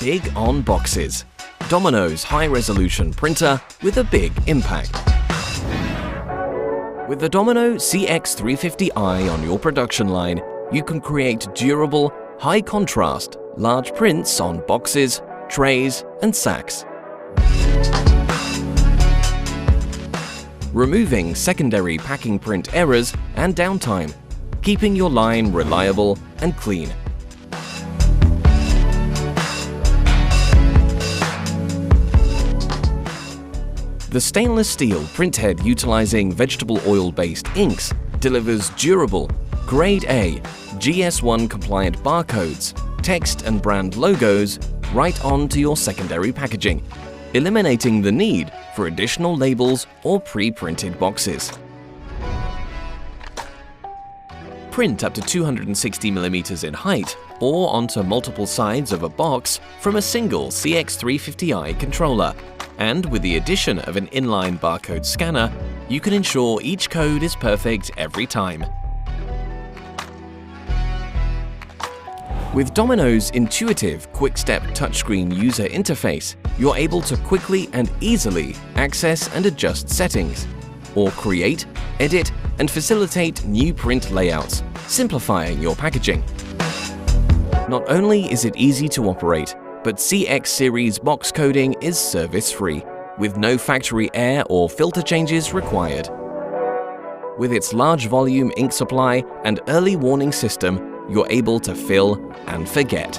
big on boxes. Domino's high-resolution printer with a big impact. With the Domino Cx350i on your production line, you can create durable, high-contrast, large prints on boxes, trays, and sacks. Removing secondary packing print errors and downtime, keeping your line reliable and clean. The stainless steel printhead utilizing vegetable oil-based inks delivers durable, Grade A, GS1 compliant barcodes, text and brand logos right onto your secondary packaging, eliminating the need for additional labels or pre-printed boxes. Print up to 260mm in height or onto multiple sides of a box from a single Cx350i controller. And with the addition of an inline barcode scanner, you can ensure each code is perfect every time. With Domino's intuitive quick-step touchscreen user interface, you're able to quickly and easily access and adjust settings, or create, edit, and facilitate new print layouts, simplifying your packaging. Not only is it easy to operate, but CX series box coding is service-free, with no factory air or filter changes required. With its large volume ink supply and early warning system, you're able to fill and forget.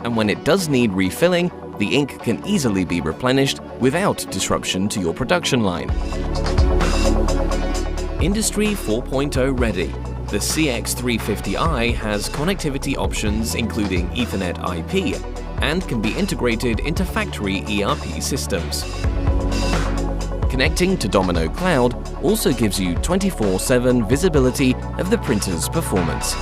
And when it does need refilling, the ink can easily be replenished without disruption to your production line. Industry 4.0 ready, the Cx350i has connectivity options including Ethernet IP and can be integrated into factory ERP systems. Connecting to Domino Cloud also gives you 24/7 visibility of the printer's performance.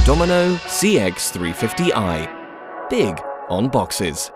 Domino Cx350i. Big on boxes.